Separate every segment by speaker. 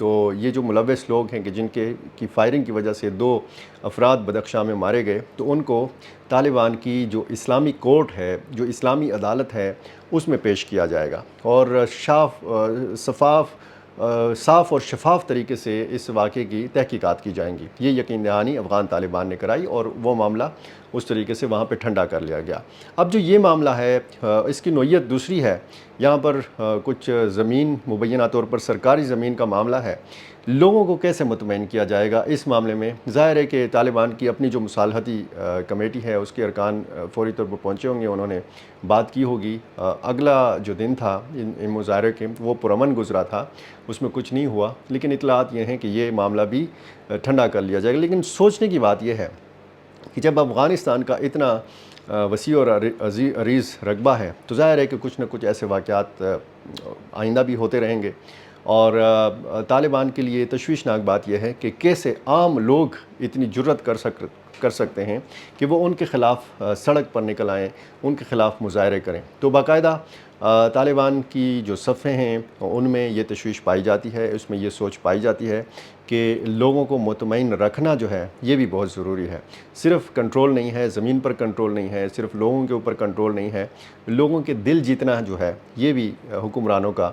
Speaker 1: تو یہ جو ملوث لوگ ہیں کہ جن کی فائرنگ کی وجہ سے 2 افراد بدخشاں میں مارے گئے، تو ان کو طالبان کی جو اسلامی کورٹ ہے، جو اسلامی عدالت ہے، اس میں پیش کیا جائے گا، اور صاف اور شفاف طریقے سے اس واقعے کی تحقیقات کی جائیں گی۔ یہ یقین دہانی افغان طالبان نے کرائی، اور وہ معاملہ اس طریقے سے وہاں پہ ٹھنڈا کر لیا گیا۔ اب جو یہ معاملہ ہے، اس کی نوعیت دوسری ہے۔ یہاں پر کچھ زمین، مبینہ طور پر سرکاری زمین کا معاملہ ہے۔ لوگوں کو کیسے مطمئن کیا جائے گا اس معاملے میں؟ ظاہر ہے کہ طالبان کی اپنی جو مصالحتی کمیٹی ہے، اس کے ارکان فوری طور پر پہنچے ہوں گے، انہوں نے بات کی ہوگی۔ اگلا جو دن تھا ان مظاہرے کے، وہ پرامن گزرا تھا، اس میں کچھ نہیں ہوا، لیکن اطلاعات یہ ہیں کہ یہ معاملہ بھی ٹھنڈا کر لیا جائے گا۔ لیکن سوچنے کی بات یہ ہے کہ جب افغانستان کا اتنا وسیع اور عریض رقبہ ہے، تو ظاہر ہے کہ کچھ نہ کچھ ایسے واقعات آئندہ بھی ہوتے رہیں گے، اور طالبان کے لیے تشویشناک بات یہ ہے کہ کیسے عام لوگ اتنی جرأت کر سکتے ہیں کہ وہ ان کے خلاف سڑک پر نکل آئیں، ان کے خلاف مظاہرے کریں۔ تو باقاعدہ طالبان کی جو صفیں ہیں ان میں یہ تشویش پائی جاتی ہے، اس میں یہ سوچ پائی جاتی ہے کہ لوگوں کو مطمئن رکھنا جو ہے یہ بھی بہت ضروری ہے۔ صرف کنٹرول نہیں ہے، زمین پر کنٹرول نہیں ہے، صرف لوگوں کے اوپر کنٹرول نہیں ہے، لوگوں کے دل جیتنا جو ہے یہ بھی حکمرانوں کا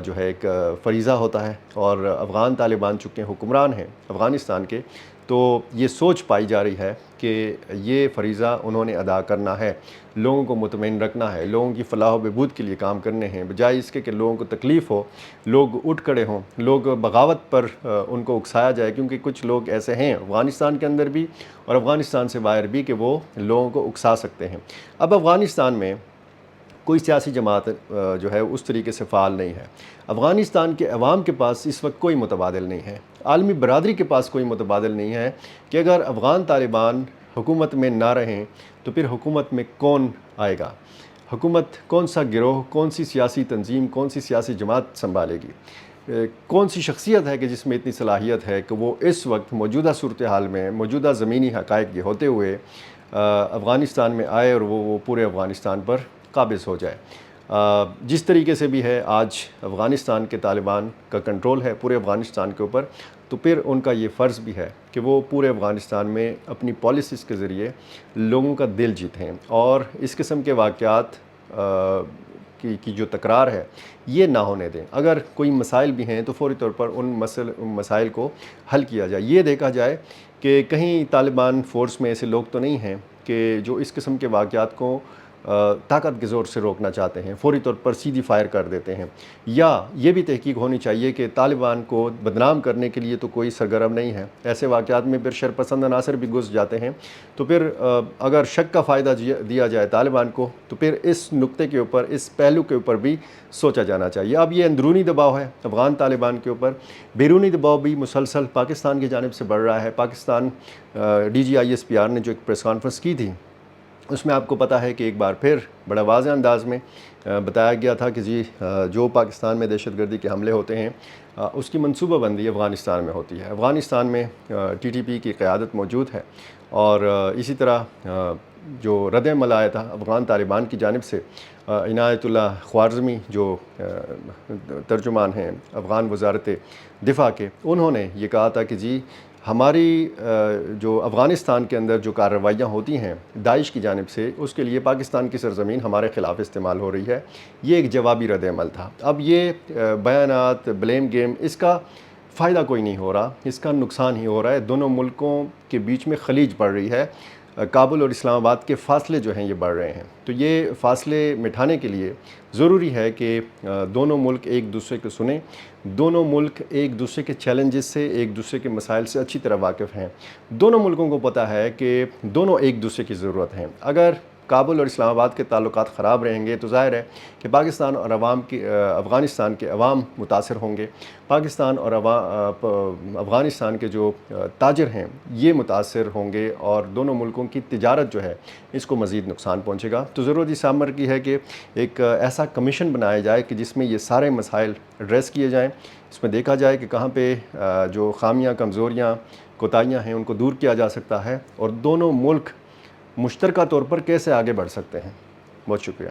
Speaker 1: جو ہے ایک فریضہ ہوتا ہے، اور افغان طالبان چونکہ حکمران ہیں افغانستان کے، تو یہ سوچ پائی جا رہی ہے کہ یہ فریضہ انہوں نے ادا کرنا ہے، لوگوں کو مطمئن رکھنا ہے، لوگوں کی فلاح و بہبود کے لیے کام کرنے ہیں، بجائے اس کے کہ لوگوں کو تکلیف ہو، لوگ اٹھ کھڑے ہوں، لوگ بغاوت پر ان کو اکسایا جائے، کیونکہ کچھ لوگ ایسے ہیں افغانستان کے اندر بھی اور افغانستان سے باہر بھی کہ وہ لوگوں کو اکسا سکتے ہیں۔ اب افغانستان میں کوئی سیاسی جماعت جو ہے اس طریقے سے فعال نہیں ہے۔ افغانستان کے عوام کے پاس اس وقت کوئی متبادل نہیں ہے، عالمی برادری کے پاس کوئی متبادل نہیں ہے کہ اگر افغان طالبان حکومت میں نہ رہیں تو پھر حکومت میں کون آئے گا، حکومت کون سا گروہ، کون سی سیاسی تنظیم، کون سی سیاسی جماعت سنبھالے گی، کون سی شخصیت ہے کہ جس میں اتنی صلاحیت ہے کہ وہ اس وقت موجودہ صورتحال میں، موجودہ زمینی حقائق یہ ہوتے ہوئے افغانستان میں آئے اور وہ پورے افغانستان پر قابض ہو جائے۔ جس طریقے سے بھی ہے آج افغانستان کے طالبان کا کنٹرول ہے پورے افغانستان کے اوپر، تو پھر ان کا یہ فرض بھی ہے کہ وہ پورے افغانستان میں اپنی پالیسیز کے ذریعے لوگوں کا دل جیتیں، اور اس قسم کے واقعات کی جو تکرار ہے یہ نہ ہونے دیں۔ اگر کوئی مسائل بھی ہیں تو فوری طور پر ان مسائل کو حل کیا جائے، یہ دیکھا جائے کہ کہیں طالبان فورس میں ایسے لوگ تو نہیں ہیں کہ جو اس قسم کے واقعات کو طاقت کے زور سے روکنا چاہتے ہیں، فوری طور پر سیدھی فائر کر دیتے ہیں، یا یہ بھی تحقیق ہونی چاہیے کہ طالبان کو بدنام کرنے کے لیے تو کوئی سرگرم نہیں ہے۔ ایسے واقعات میں پھر شرپسند عناصر بھی گھس جاتے ہیں، تو پھر اگر شک کا فائدہ دیا جائے طالبان کو تو پھر اس نقطے کے اوپر، اس پہلو کے اوپر بھی سوچا جانا چاہیے۔ اب یہ اندرونی دباؤ ہے افغان طالبان کے اوپر، بیرونی دباؤ بھی مسلسل پاکستان کی جانب سے بڑھ رہا ہے۔ پاکستان DGISPR نے جو ایک پریس کانفرنس کی تھی، اس میں آپ کو پتہ ہے کہ ایک بار پھر بڑا واضح انداز میں بتایا گیا تھا کہ جو پاکستان میں دہشت گردی کے حملے ہوتے ہیں اس کی منصوبہ بندی افغانستان میں ہوتی ہے۔ افغانستان میں TTP کی قیادت موجود ہے، اور اسی طرح جو رد عمل آیا تھا افغان طالبان کی جانب سے، عنایت اللہ خوارزمی جو ترجمان ہیں افغان وزارت دفاع کے، انہوں نے یہ کہا تھا کہ ہماری جو افغانستان کے اندر جو کارروائیاں ہوتی ہیں داعش کی جانب سے، اس کے لیے پاکستان کی سرزمین ہمارے خلاف استعمال ہو رہی ہے۔ یہ ایک جوابی رد عمل تھا۔ اب یہ بیانات، بلیم گیم، اس کا فائدہ کوئی نہیں ہو رہا، اس کا نقصان ہی ہو رہا ہے۔ دونوں ملکوں کے بیچ میں خلیج بڑھ رہی ہے، کابل اور اسلام آباد کے فاصلے جو ہیں یہ بڑھ رہے ہیں، تو یہ فاصلے مٹھانے کے لیے ضروری ہے کہ دونوں ملک ایک دوسرے کو سنیں، دونوں ملک ایک دوسرے کے چیلنجز سے، ایک دوسرے کے مسائل سے اچھی طرح واقف ہیں۔ دونوں ملکوں کو پتہ ہے کہ دونوں ایک دوسرے کی ضرورت ہیں۔ اگر کابل اور اسلام آباد کے تعلقات خراب رہیں گے تو ظاہر ہے کہ پاکستان اور افغانستان کے عوام متاثر ہوں گے، پاکستان اور افغانستان کے جو تاجر ہیں یہ متاثر ہوں گے، اور دونوں ملکوں کی تجارت جو ہے اس کو مزید نقصان پہنچے گا۔ تو ضرورت اس امر کی ہے کہ ایک ایسا کمیشن بنایا جائے کہ جس میں یہ سارے مسائل ایڈریس کیے جائیں، اس میں دیکھا جائے کہ کہاں پہ جو خامیاں، کمزوریاں، کوتاہیاں ہیں ان کو دور کیا جا سکتا ہے، اور دونوں ملک مشترکہ طور پر کیسے آگے بڑھ سکتے ہیں۔ بہت شکریہ۔